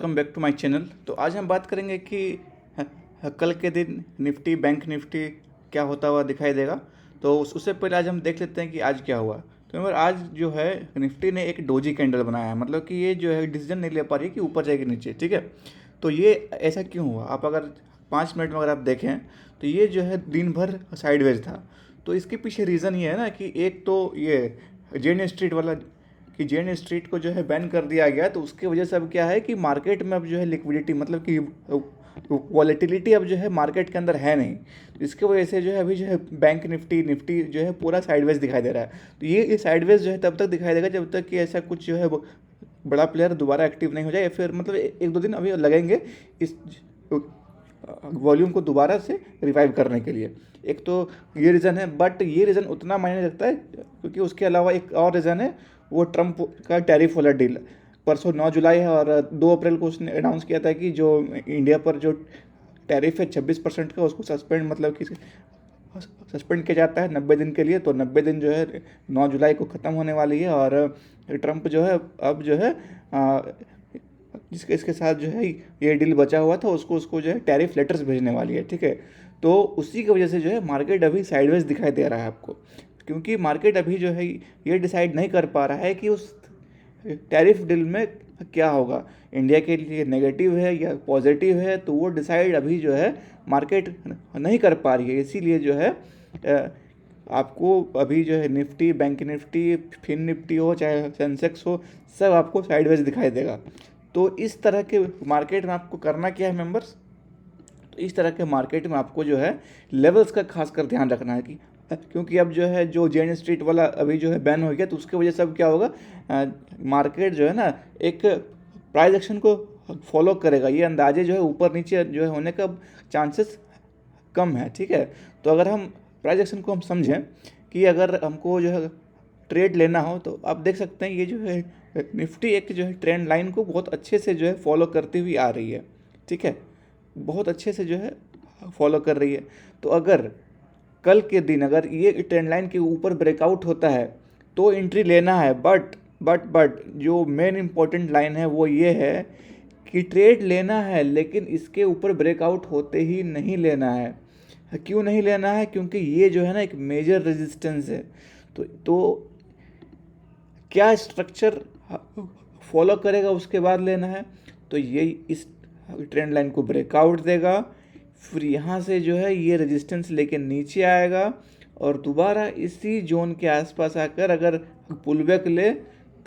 Welcome back to my channel. तो आज हम बात करेंगे कि कल के दिन निफ्टी बैंक निफ्टी क्या होता हुआ दिखाई देगा। तो उससे पहले आज हम देख लेते हैं कि आज क्या हुआ। तो मेरे आज जो है निफ्टी ने एक डोजी कैंडल बनाया है, मतलब कि ये जो है डिसीजन नहीं ले पा रही है कि ऊपर जाएगी नीचे। ठीक है, तो ये ऐसा क्यों हुआ, आप अगर 5 मिनट में अगर आप देखें तो ये जो है दिन भर साइडवेज था। तो इसके पीछे रीज़न ये है ना कि एक तो ये जेन स्ट्रीट वाला कि जेन स्ट्रीट को जो है बैन कर दिया गया, तो उसकी वजह से अब क्या है कि मार्केट में अब जो है लिक्विडिटी, मतलब कि वॉलेटिलिटी अब जो है मार्केट के अंदर है नहीं। तो इसके वजह से जो है अभी जो है बैंक निफ्टी निफ्टी जो है पूरा साइडवेज दिखाई दे रहा है। तो ये साइडवेज जो है तब तक दिखाई देगा जब तक कि ऐसा कुछ जो है बड़ा प्लेयर दोबारा एक्टिव नहीं हो जाए, या फिर मतलब एक दो दिन अभी लगेंगे इस वॉल्यूम को दोबारा से रिवाइव करने के लिए। एक तो ये रीज़न है, बट ये रीज़न उतना मायने रखता है क्योंकि उसके अलावा एक और रीज़न है, वो ट्रम्प का टैरिफ वाला डील। परसों 9 जुलाई है और 2 अप्रैल को उसने अनाउंस किया था कि जो इंडिया पर जो टैरिफ है 26% का, उसको सस्पेंड, मतलब कि सस्पेंड किया जाता है 90 दिन के लिए। तो 90 दिन जो है 9 जुलाई को ख़त्म होने वाली है, और ट्रम्प जो है अब जो है जिसके इसके साथ जो है ये डील बचा हुआ था उसको उसको जो है टैरिफ लेटर्स भेजने वाली है। ठीक है, तो उसी की वजह से जो है मार्केट अभी साइडवेज दिखाई दे रहा है आपको, क्योंकि मार्केट अभी जो है ये डिसाइड नहीं कर पा रहा है कि उस टैरिफ डील में क्या होगा, इंडिया के लिए नेगेटिव है या पॉजिटिव है। तो वो डिसाइड अभी जो है मार्केट नहीं कर पा रही है। इसीलिए जो है आपको अभी जो है Nifty bank Nifty fin Nifty हो चाहे सेंसेक्स हो, सब आपको साइडवेज दिखाई देगा। तो इस तरह के मार्केट में आपको करना क्या है मेंबर्स, तो इस तरह के मार्केट में आपको जो है लेवल्स का खास कर ध्यान रखना है कि क्योंकि अब जो है जो जेन स्ट्रीट वाला अभी जो है बैन हो गया, तो उसकी वजह से अब क्या होगा, मार्केट जो है ना एक प्राइस एक्शन को फॉलो करेगा। ये अंदाजे जो है ऊपर नीचे जो है होने का चांसेस कम है। ठीक है, तो अगर हम प्राइस एक्शन को हम समझें कि अगर हमको जो है ट्रेड लेना हो, तो आप देख सकते हैं ये जो है निफ्टी एक जो है ट्रेंड लाइन को बहुत अच्छे से जो है फॉलो करती हुई आ रही है। ठीक है, बहुत अच्छे से जो है फॉलो कर रही है। तो अगर कल के दिन अगर ये ट्रेंड लाइन के ऊपर ब्रेकआउट होता है तो एंट्री लेना है, बट जो मेन इंपॉर्टेंट लाइन है वो ये है कि ट्रेड लेना है, लेकिन इसके ऊपर ब्रेकआउट होते ही नहीं लेना है। क्यों नहीं लेना है, क्योंकि ये जो है ना एक मेजर रेजिस्टेंस है। तो क्या स्ट्रक्चर फॉलो करेगा उसके बाद लेना है, तो ये इस ट्रेंड लाइन को ब्रेकआउट देगा, फिर यहाँ से जो है ये रेजिस्टेंस लेके नीचे आएगा और दोबारा इसी जोन के आसपास आकर अगर पुलबैक ले,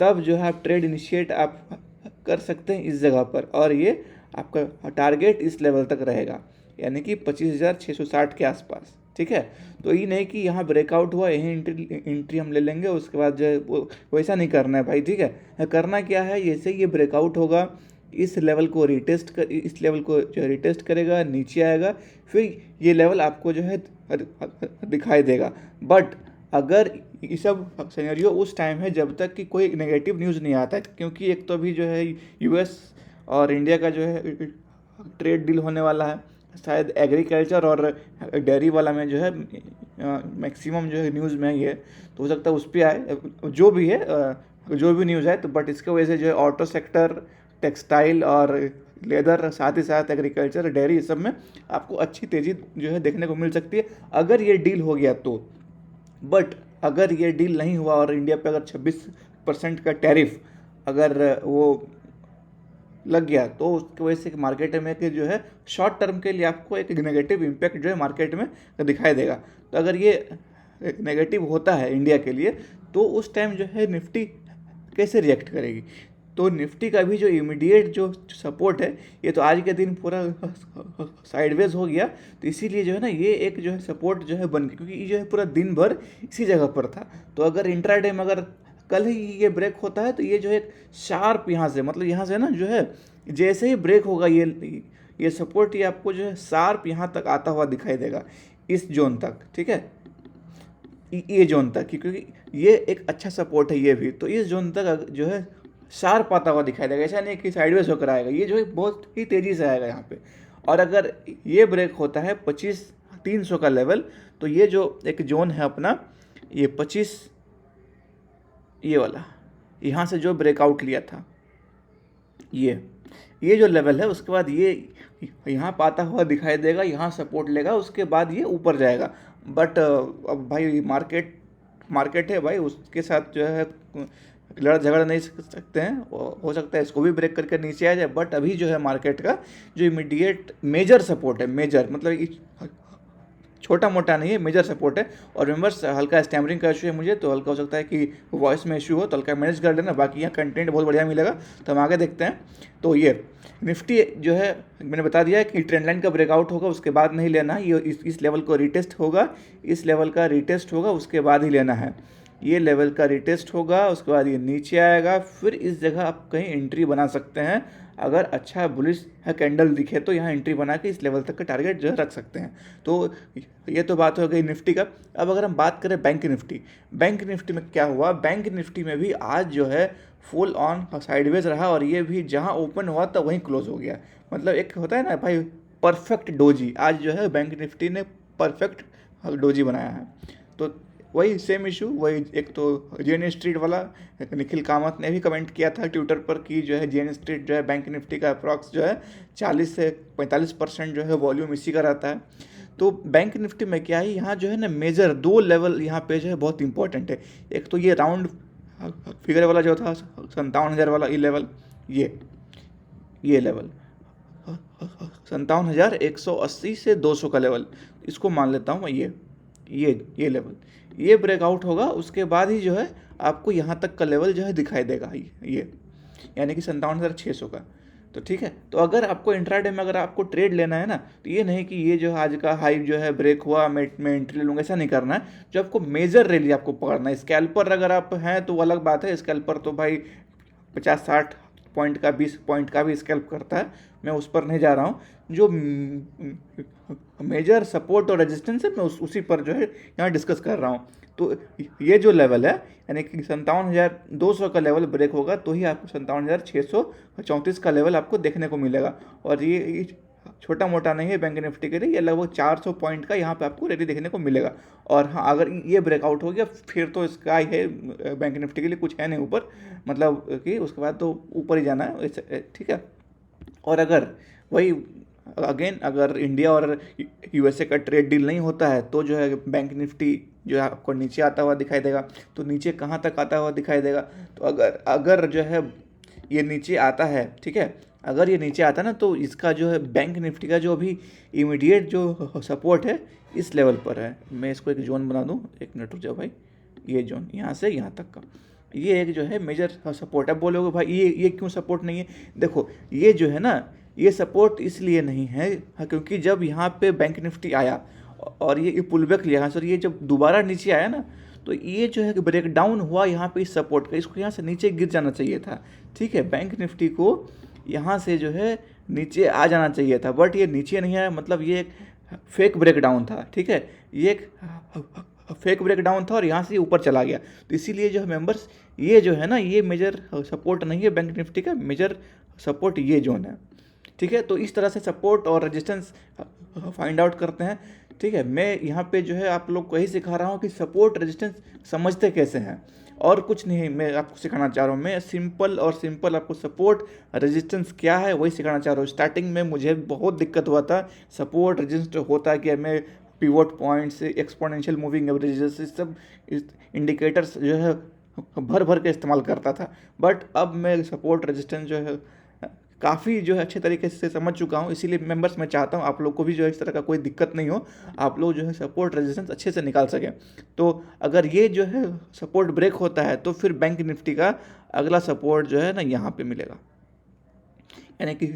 तब जो है आप ट्रेड इनिशिएट आप कर सकते हैं इस जगह पर, और ये आपका टारगेट इस लेवल तक रहेगा, यानी कि 25,660 के आसपास। ठीक है, तो ये नहीं कि यहाँ ब्रेकआउट हुआ यहीं एंट्री हम ले लेंगे उसके बाद जो है वो वैसा नहीं करना है भाई। ठीक है, करना क्या है, जैसे ये ब्रेकआउट होगा इस लेवल को रिटेस्ट कर, इस लेवल को जो रिटेस्ट करेगा, नीचे आएगा, फिर ये लेवल आपको जो है दिखाई देगा। बट अगर ये सब सिनेरियो उस टाइम है जब तक कि कोई नेगेटिव न्यूज़ नहीं आता है, क्योंकि एक तो अभी जो है यूएस और इंडिया का जो है ट्रेड डील होने वाला है, शायद एग्रीकल्चर और डेयरी वाला में जो है मैक्सिमम जो है न्यूज़ में ये, तो हो सकता है उस पर आए जो भी है, जो भी न्यूज़ है। तो बट इसके वजह से जो है ऑटो सेक्टर, टेक्सटाइल और लेदर, साथ ही साथ एग्रीकल्चर डेयरी, सब में आपको अच्छी तेज़ी जो है देखने को मिल सकती है अगर ये डील हो गया तो। बट अगर ये डील नहीं हुआ और इंडिया पे अगर 26% का टैरिफ अगर वो लग गया, तो उसकी वजह से मार्केट में कि जो है शॉर्ट टर्म के लिए आपको एक नेगेटिव इम्पैक्ट जो है मार्केट में दिखाई देगा। तो अगर ये नेगेटिव होता है इंडिया के लिए, तो उस टाइम जो है निफ्टी कैसे रिएक्ट करेगी। तो निफ्टी का भी जो इमीडिएट जो सपोर्ट है, ये तो आज के दिन पूरा साइडवेज हो गया, तो इसीलिए जो है ना ये एक जो है सपोर्ट जो है बन गया, क्योंकि ये जो है पूरा दिन भर इसी जगह पर था। तो अगर इंट्राडे में अगर कल ही ये ब्रेक होता है, तो ये जो है एक शार्प यहाँ से, मतलब यहाँ से ना जो है जैसे ही ब्रेक होगा ये सपोर्ट, ये आपको जो है शार्प यहाँ तक आता हुआ दिखाई देगा, इस जोन तक। ठीक है, ये जोन तक, क्योंकि ये एक अच्छा सपोर्ट है ये भी, तो इस जोन तक जो है शार्प आता हुआ दिखाई देगा। ऐसा नहीं कि साइडवेज होकर आएगा, ये जो है बहुत ही तेज़ी से आएगा यहाँ पे। और अगर ये ब्रेक होता है 25,300 का लेवल, तो ये जो एक जोन है अपना, ये 25, ये वाला यहाँ से जो ब्रेकआउट लिया था ये, ये जो लेवल है उसके बाद ये यहाँ पे आता हुआ दिखाई देगा, यहाँ सपोर्ट लेगा, उसके बाद ये ऊपर जाएगा। बट अब भाई मार्केट है भाई, उसके साथ जो है लड़ झगड़ नहीं सकते हैं। हो सकता है इसको भी ब्रेक करके नीचे आ जाए, बट अभी जो है मार्केट का जो इमीडिएट मेजर सपोर्ट है, मेजर मतलब छोटा मोटा नहीं है, मेजर सपोर्ट है। और मेंबर्स हल्का स्टैमरिंग का इशू है मुझे, तो हल्का हो सकता है कि वॉइस में इशू हो, तो हल्का मैनेज कर लेना। बाकी यहाँ कंटेंट बहुत बढ़िया मिलेगा, तो हम आगे देखते हैं। तो ये निफ्टी जो है मैंने बता दिया है कि ट्रेंड लाइन का ब्रेकआउट होगा, उसके बाद नहीं लेना है। ये इस लेवल को रिटेस्ट होगा, इस लेवल का रिटेस्ट होगा, उसके बाद ही लेना है। ये लेवल का रिटेस्ट होगा, उसके बाद ये नीचे आएगा, फिर इस जगह आप कहीं एंट्री बना सकते हैं। अगर अच्छा बुलिश है कैंडल दिखे तो यहाँ एंट्री बना के इस लेवल तक का टारगेट जो है रख सकते हैं। तो ये तो बात हो गई निफ्टी का। अब अगर हम बात करें बैंक निफ्टी में क्या हुआ, बैंक निफ्टी में भी आज जो है फुल ऑन साइडवेज रहा, और ये भी जहाँ ओपन हुआ था वहीं क्लोज हो गया। मतलब एक होता है ना भाई परफेक्ट डोजी, आज जो है बैंक निफ्टी ने परफेक्ट डोजी बनाया है। तो वही सेम इशू, वही एक तो जेएन स्ट्रीट वाला, निखिल कामत ने भी कमेंट किया था ट्विटर पर कि जो है जेएन स्ट्रीट जो है बैंक निफ्टी का अप्रॉक्स जो है 40 से 45% जो है वॉल्यूम इसी का रहता है। तो बैंक निफ्टी में क्या है, यहाँ जो है ना मेजर 2 लेवल यहाँ पे जो है बहुत इंपॉर्टेंट है। एक तो ये राउंड फिगर वाला जो था 57,000 वाला ये लेवल, ये लेवल 57,180 से 200 का लेवल, इसको मान लेता हूँ मैं। ये लेवल ये ब्रेकआउट होगा, उसके बाद ही जो है आपको यहाँ तक का लेवल जो है दिखाई देगा, ये यानी कि 57,600 का। तो ठीक है, तो अगर आपको इंट्राडे में अगर आपको ट्रेड लेना है ना, तो ये नहीं कि ये जो आज का हाई जो है ब्रेक हुआ मैं एंट्री ले लूँगा, ऐसा नहीं करना है। जो आपको मेजर रैली आपको पकड़ना है। स्कैल्पर अगर आप हैं तो अलग बात है, स्कैल्पर तो भाई 50-60 पॉइंट का 20 पॉइंट का भी स्कैल्प करता है, मैं उस पर नहीं जा रहा हूँ। जो मेजर सपोर्ट और रेजिस्टेंस है मैं उसी पर जो है यहाँ डिस्कस कर रहा हूँ। तो ये जो लेवल है यानी कि 57,200 का लेवल ब्रेक होगा तो ही आपको 57,634 का लेवल आपको देखने को मिलेगा। और ये छोटा मोटा नहीं है बैंक निफ्टी के लिए, ये लगभग 400 पॉइंट का यहाँ पे आपको रैली देखने को मिलेगा। और हाँ, अगर ये ब्रेकआउट हो गया फिर तो इसका ही है बैंक निफ्टी के लिए, कुछ है नहीं ऊपर, मतलब कि उसके बाद तो ऊपर ही जाना है, ठीक है। और अगर वही अगेन अगर इंडिया और यूएसए का ट्रेड डील नहीं होता है तो जो है बैंक निफ्टी जो है आपको नीचे आता हुआ दिखाई देगा। तो नीचे कहाँ तक आता हुआ दिखाई देगा, तो अगर जो है ये नीचे आता है, ठीक है, अगर ये नीचे आता है ना तो इसका जो है बैंक निफ्टी का जो अभी इमीडिएट जो सपोर्ट है इस लेवल पर है। मैं इसको एक जोन बना दूँ, एक मिनट रुक जाओ भाई, ये जोन यहाँ से यहाँ तक का ये एक जो है मेजर सपोर्ट है। बोलोगे भाई ये क्यों सपोर्ट नहीं है, देखो ये जो है ना ये सपोर्ट इसलिए नहीं है क्योंकि जब यहाँ पे बैंक निफ्टी आया और ये पुल बैक लिया सर, ये जब दोबारा नीचे आया ना तो ये जो है कि ब्रेक डाउन हुआ यहाँ पे इस सपोर्ट का, इसको यहाँ से नीचे गिर जाना चाहिए था, ठीक है। बैंक निफ्टी को यहाँ से जो है नीचे आ जाना चाहिए था, बट ये नीचे नहीं आया, मतलब ये एक फेक ब्रेक डाउन था, ठीक है, ये एक फेक ब्रेक डाउन था और यहाँ से ऊपर चला गया। तो इसीलिए जो है मेंबर्स ये जो है ना ये मेजर सपोर्ट नहीं है बैंक निफ्टी का, मेजर सपोर्ट ये जोन है, ठीक है। तो इस तरह से सपोर्ट और रेजिस्टेंस फाइंड आउट करते हैं, ठीक है। मैं यहाँ पे जो है आप लोग को यही सिखा रहा हूँ कि सपोर्ट रेजिस्टेंस समझते कैसे हैं, और कुछ नहीं मैं आपको सिखाना चाह रहा हूँ। मैं सिंपल आपको सपोर्ट रेजिस्टेंस क्या है वही सिखाना चाह रहा हूँ। स्टार्टिंग में मुझे बहुत दिक्कत हुआ था, सपोर्ट रेजिस्टेंस होता क्या, मैं pivot points, exponential moving averages, सब इंडिकेटर्स जो है भर के इस्तेमाल करता था, बट अब मैं सपोर्ट रेजिस्टेंस जो है काफ़ी जो है अच्छे तरीके से समझ चुका हूँ। इसीलिए मेंबर्स मैं चाहता हूँ आप लोग को भी जो है इस तरह का कोई दिक्कत नहीं हो, आप लोग जो है सपोर्ट रेजिस्टेंस अच्छे से निकाल सकें। तो अगर ये जो है सपोर्ट ब्रेक होता है तो फिर बैंक निफ्टी का अगला सपोर्ट जो है ना यहाँ पे मिलेगा, यानी कि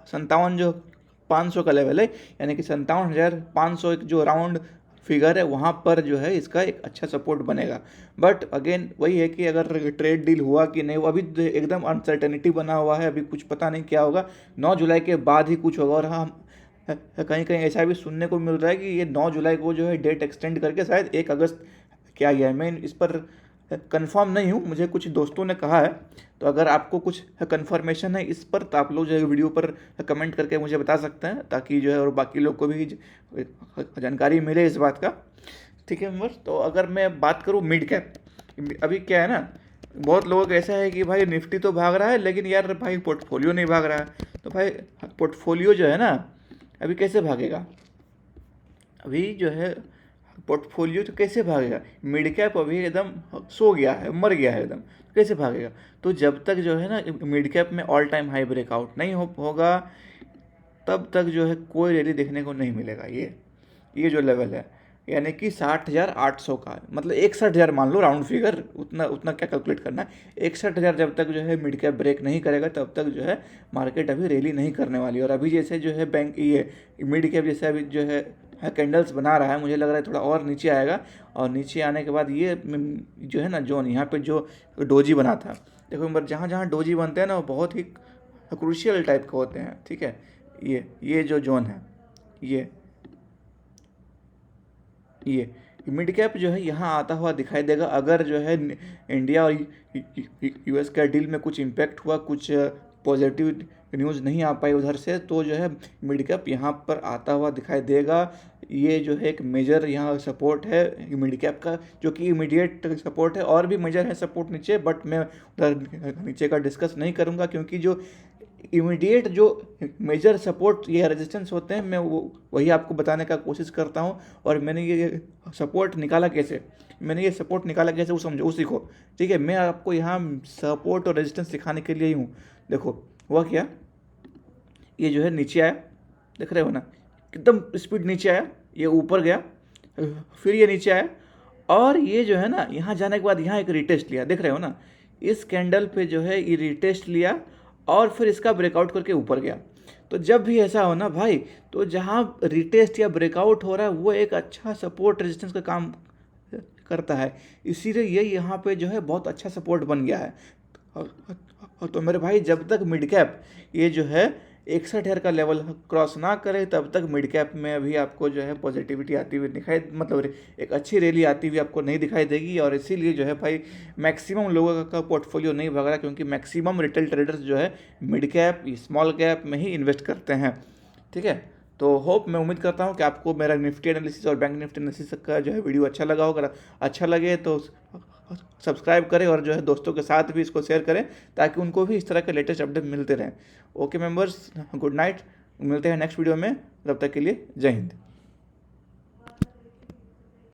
57,500 का लेवल है, यानी कि 57,500 एक जो राउंड फिगर है वहाँ पर जो है इसका एक अच्छा सपोर्ट बनेगा। बट अगेन वही है कि अगर ट्रेड डील हुआ कि नहीं हुआ, अभी एकदम अनसर्टेनिटी बना हुआ है, अभी कुछ पता नहीं क्या होगा, 9 जुलाई के बाद ही कुछ होगा। और हाँ, कहीं कहीं ऐसा भी सुनने को मिल रहा है कि ये 9 जुलाई को जो है डेट एक्सटेंड करके शायद 1 अगस्त क्या गया है। मैं इस पर कंफर्म नहीं हूँ, मुझे कुछ दोस्तों ने कहा है। तो अगर आपको कुछ कंफर्मेशन है इस पर तो आप लोग जो है वीडियो पर कमेंट करके मुझे बता सकते हैं, ताकि जो है और बाकी लोग को भी जानकारी मिले इस बात का, ठीक है मेंबर्स। तो अगर मैं बात करूँ मिड कैप, अभी क्या है ना बहुत लोगों का ऐसा है कि भाई निफ्टी तो भाग रहा है लेकिन यार भाई पोर्टफोलियो नहीं भाग रहा है। तो भाई पोर्टफोलियो जो है ना अभी कैसे भागेगा, अभी जो है पोर्टफोलियो तो कैसे भागेगा, मिड कैप अभी एकदम सो गया है, मर गया है एकदम, कैसे भागेगा। तो जब तक जो है ना मिड कैप में ऑल टाइम हाई ब्रेकआउट नहीं होगा तब तक जो है कोई रैली देखने को नहीं मिलेगा। ये जो लेवल है यानी कि 60,800 का, मतलब 61,000 मान लो राउंड फिगर, उतना उतना क्या कैलकुलेट करना है। 61,000 जब तक जो है मिड कैप ब्रेक नहीं करेगा तब तक जो है मार्केट अभी रैली नहीं करने वाली। और अभी जैसे जो है बैंक ये मिड कैप जैसे अभी जो है कैंडल्स बना रहा है, मुझे लग रहा है थोड़ा और नीचे आएगा। और नीचे आने के बाद ये जो है ना जोन यहाँ पे जो डोजी बना था, देखो जहाँ जहाँ डोजी बनते हैं ना वो बहुत ही क्रूशियल टाइप के होते हैं, ठीक है। ये जो जोन है ये मिड कैप जो है यहाँ आता हुआ दिखाई देगा। अगर जो है इंडिया और यूएस का डील में कुछ इम्पैक्ट हुआ, कुछ पॉजिटिव न्यूज़ नहीं आ पाई उधर से, तो जो है मिड कैप यहाँ पर आता हुआ दिखाई देगा। ये जो है एक मेजर यहाँ सपोर्ट है मिड कैप का, जो कि इमीडिएट सपोर्ट है। और भी मेजर है सपोर्ट नीचे, बट मैं उधर नीचे का डिस्कस नहीं करूँगा, क्योंकि जो इमीडिएट जो मेजर सपोर्ट या रेजिस्टेंस होते हैं मैं वही आपको बताने का कोशिश करता हूँ। और मैंने ये सपोर्ट निकाला कैसे, वो समझो, वो सीखो, ठीक है। मैं आपको यहाँ सपोर्ट और रेजिस्टेंस सिखाने के लिए ही हूँ। देखो हुआ क्या, ये जो है नीचे आया, देख रहे हो ना, एकदम स्पीड नीचे आया, ये ऊपर गया, फिर ये नीचे आया, और ये जो है ना यहाँ जाने के बाद यहाँ एक रिटेस्ट लिया, देख रहे हो ना, इस कैंडल पे जो है ये रिटेस्ट लिया और फिर इसका ब्रेकआउट करके ऊपर गया। तो जब भी ऐसा हो ना भाई, तो जहाँ रिटेस्ट या ब्रेकआउट हो रहा है वो एक अच्छा सपोर्ट रेजिस्टेंस का काम करता है, इसीलिए ये यहाँ पे जो है बहुत अच्छा सपोर्ट बन गया है। तो मेरे भाई जब तक मिड कैप ये जो है 61,000 का लेवल क्रॉस ना करे तब तक मिड कैप में अभी आपको जो है पॉजिटिविटी आती हुई दिखाई, मतलब एक अच्छी रैली आती हुई आपको नहीं दिखाई देगी। और इसीलिए जो है भाई मैक्सिमम लोगों का पोर्टफोलियो नहीं भाग रहा, क्योंकि मैक्सिमम रिटेल ट्रेडर्स जो है मिड कैप स्मॉल कैप में ही इन्वेस्ट करते हैं, ठीक है। तो होप, मैं उम्मीद करता हूँ कि आपको मेरा निफ्टी एनालिसिस और बैंक निफ्टी एनालिसिस का जो है वीडियो अच्छा लगा होगा। अच्छा लगे तो सब्सक्राइब करें और जो है दोस्तों के साथ भी इसको शेयर करें, ताकि उनको भी इस तरह के लेटेस्ट अपडेट मिलते रहें। ओके मेंबर्स, गुड नाइट, मिलते हैं नेक्स्ट वीडियो में, तब तक के लिए जय हिंद।